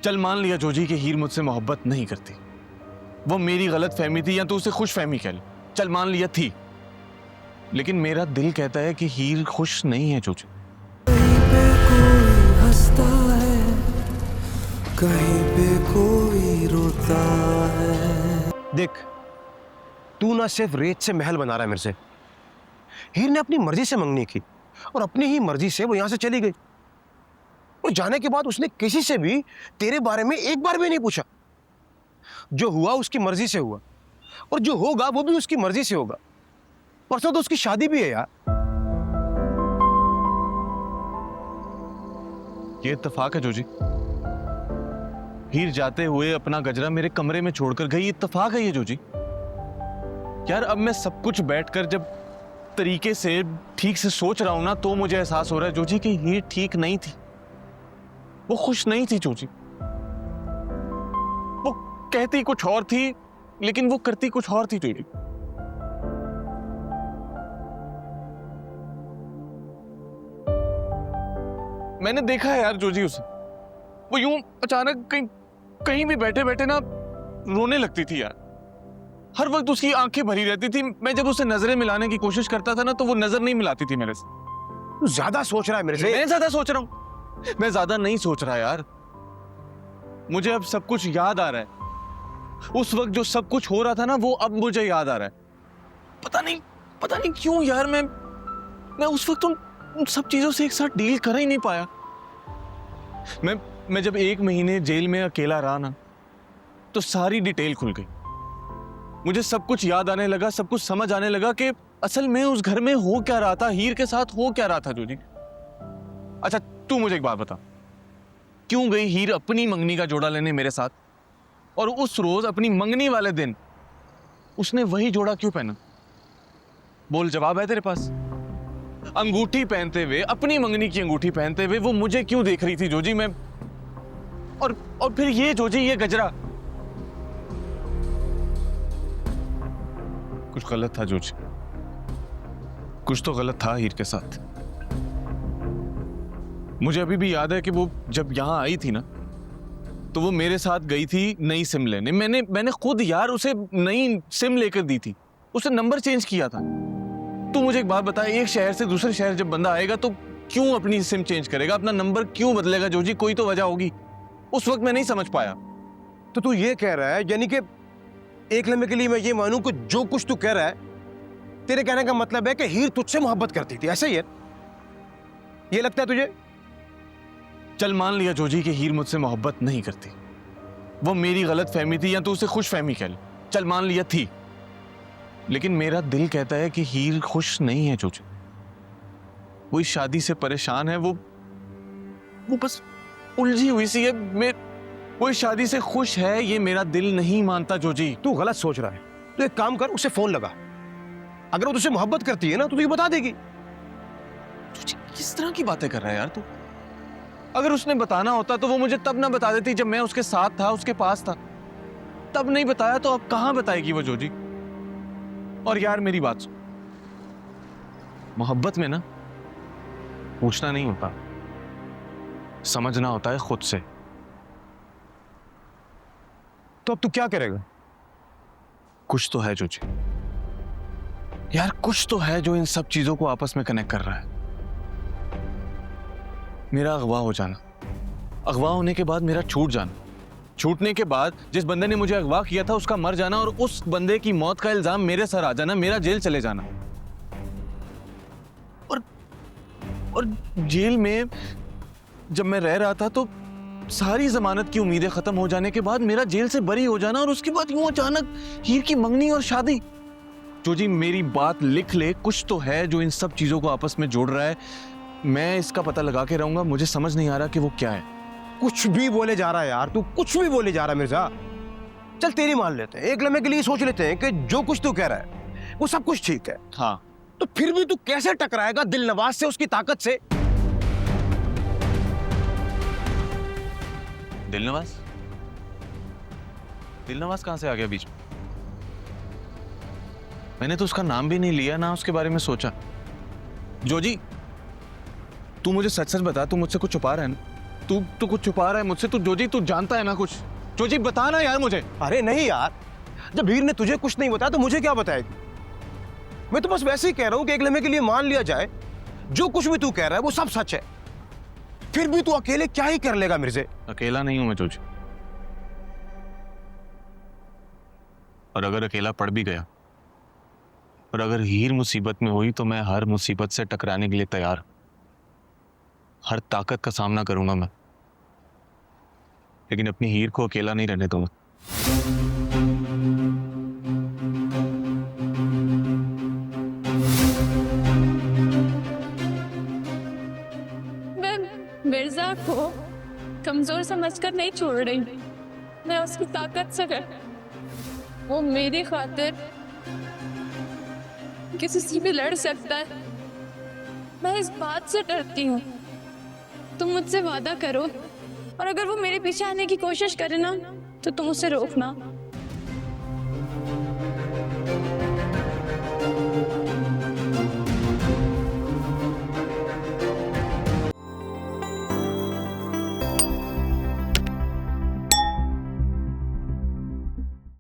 चल मान लिया जोजी कि हीर मुझसे मोहब्बत नहीं करती, वो मेरी गलत फहमी थी या तो उसे खुश फहमी कह ले, चल मान लिया थी, लेकिन मेरा दिल कहता है कि हीर खुश नहीं है जोजी। कहीं पे कोई हंसता है, कहीं पे कोई रोता है। देख, तू ना सिर्फ रेत से महल बना रहा है मेरे से। हीर ने अपनी मर्जी से मंगनी की और अपनी ही मर्जी से वो यहां से चली गई, और जाने के बाद उसने किसी से भी तेरे बारे में एक बार भी नहीं पूछा। जो हुआ उसकी मर्जी से हुआ, और जो होगा वो भी उसकी मर्जी से होगा। परसों तो उसकी शादी भी है यार। ये इत्तेफाक है जोजी, हीर जाते हुए अपना गजरा मेरे कमरे में छोड़कर गई, इत्तेफाक है ये जोजी। यार अब मैं सब कुछ बैठकर जब तरीके से ठीक से सोच रहा हूं ना, तो मुझे एहसास हो रहा है जोजी कि हीर ठीक नहीं थी, वो खुश नहीं थी जोजी। वो कहती कुछ और थी लेकिन वो करती कुछ और थी जोजी। मैंने देखा है यार जोजी उसे, वो यूं अचानक कहीं भी बैठे बैठे ना रोने लगती थी यार। हर वक्त उसकी आंखें भरी रहती थी। मैं जब उसे नजरें मिलाने की कोशिश करता था ना, तो वो नजर नहीं मिलाती थी मेरे से। तू ज्यादा सोच रहा है मेरे से। मैं ज्यादा सोच रहा हूं? मैं ज्यादा नहीं सोच रहा यार, मुझे अब सब कुछ याद आ रहा है। उस वक्त जो सब कुछ हो रहा था ना, वो अब मुझे याद आ रहा है। पता नहीं क्यों यार, मैं उस वक्त उन सब चीजों से एक साथ डील कर ही नहीं पाया। मैं जब 1 महीने जेल में अकेला रहा ना, तो सारी डिटेल खुल गई। मुझे सब कुछ याद आने लगा, सब कुछ समझ आने लगा कि असल में उस घर में हो क्या रहा था, हीर के साथ हो क्या रहा था जोजी। अच्छा तू मुझे एक बात बता, क्यों गई हीर अपनी मंगनी का जोड़ा लेने मेरे साथ, और उस रोज अपनी मंगनी वाले दिन उसने वही जोड़ा क्यों पहना? बोल, जवाब है तेरे पास? अंगूठी पहनते हुए, अपनी मंगनी की अंगूठी पहनते हुए वो मुझे क्यों देख रही थी जोजी? मैं और फिर ये जोजी, ये गजरा, कुछ गलत था जोजी, कुछ तो गलत था हीर के साथ। मुझे अभी भी याद है कि वो जब यहां आई थी ना, तो वो मेरे साथ गई थी नई सिम लेने। मैंने खुद यार उसे नई सिम लेकर दी थी, उसने नंबर चेंज किया था। तू मुझे एक बात बता, एक शहर से दूसरे शहर जब बंदा आएगा तो क्यों अपनी सिम चेंज करेगा, अपना नंबर क्यों बदलेगा जोजी? कोई तो वजह होगी। उस वक्त मैं नहीं समझ पाया। तो तू ये कह रहा है, यानी कि एक लम्हे के लिए मैं ये मानूं कि जो कुछ तू कह रहा है, तेरे कहने का मतलब है कि हीर तुझसे मोहब्बत करती थी, ऐसा ही है? ये लगता है तुझे? चल मान लिया जोजी कि हीर मुझसे मोहब्बत नहीं करती, वो मेरी गलत फहमी थी या तो उसे खुश फहमी कह ले, चल मान लिया थी, लेकिन मेरा दिल कहता है कि हीर खुश नहीं है जोजी। वो इस शादी से परेशान है, वो बस उलझी हुई सी है। वो इस शादी से खुश है, ये मेरा दिल नहीं मानता जोजी। तू गलत सोच रहा है। तू एक काम कर, उसे फोन लगा। अगर वो तुझसे मोहब्बत करती है ना, तो तुझे बता देगी। जोजी किस तरह की बातें कर रहा है यार तू? अगर उसने बताना होता तो वो मुझे तब ना बता देती जब मैं उसके साथ था, उसके पास था। तब नहीं बताया तो अब कहां बताएगी वो जोजी? और यार मेरी बात सुन, मोहब्बत में ना पूछना नहीं होता, समझना होता है खुद से। तो अब तू क्या करेगा? कुछ तो है जोजी यार, कुछ तो है जो इन सब चीजों को आपस में कनेक्ट कर रहा है। मेरा अगवा हो जाना, अगवा होने के बाद मेरा छूट जाना, छूटने के बाद जिस बंदे ने मुझे अगवा किया था उसका मर जाना, और उस बंदे की मौत का इल्जाम मेरे सर आ जाना, मेरा जेल चले जाना। और जेल में जब मैं रह रहा था तो सारी जमानत की उम्मीदें खत्म हो जाने के बाद मेरा जेल से बरी हो जाना, और उसके बाद यूं अचानक हीर की मंगनी और शादी। जोजी मेरी बात लिख ले, कुछ तो है जो इन सब चीजों को आपस में जोड़ रहा है। मैं इसका पता लगा के रहूंगा, मुझे समझ नहीं आ रहा कि वो क्या है। कुछ भी बोले जा रहा है यार, तू कुछ भी बोले जा रहा है मिर्जा। चल तेरी मान लेते हैं, एक लम्हे के लिए सोच लेते हैं कि जो कुछ तू कह रहा है वो सब कुछ ठीक है। हाँ, तो फिर भी तू कैसे टकराएगा दिल नवाज से, उसकी ताकत से? दिलनवाज? दिलनवाज कहां से आ गया बीच में? मैंने तो उसका नाम भी नहीं लिया, ना उसके बारे में सोचा। जोजी तू मुझे सच सच बता, तू मुझसे कुछ छुपा रहा है ना? तू कुछ छुपा रहा है मुझसे। तू जोजी, तू जानता है ना कुछ। जोजी बता ना यार मुझे। अरे नहीं यार, जब हीर ने तुझे कुछ नहीं बताया तो मुझे क्या बताएगी? मैं तो बस वैसे ही कह रहा हूं कि एक लम्हे के लिए मान लिया जाए जो कुछ भी तू कह रहा है वो सब सच है। फिर भी तू अकेले क्या ही कर लेगा मिर्जे? अकेला नहीं हूं मैं जोजी। और अगर अकेला पड़ भी गया और अगर हीर मुसीबत में हुई तो मैं हर मुसीबत से टकराने के लिए तैयार, हर ताकत का सामना करूंगा मैं, लेकिन अपनी हीर को अकेला नहीं रहने दूंगा। मैं मिर्जा को कमजोर समझकर नहीं छोड़ रही। मैं उसकी ताकत से कर, वो मेरी खातिर किसी से भी लड़ सकता है। मैं इस बात से डरती हूँ। तुम मुझसे वादा करो और अगर वो मेरे पीछे आने की कोशिश करे ना तो तुम उसे रोकना।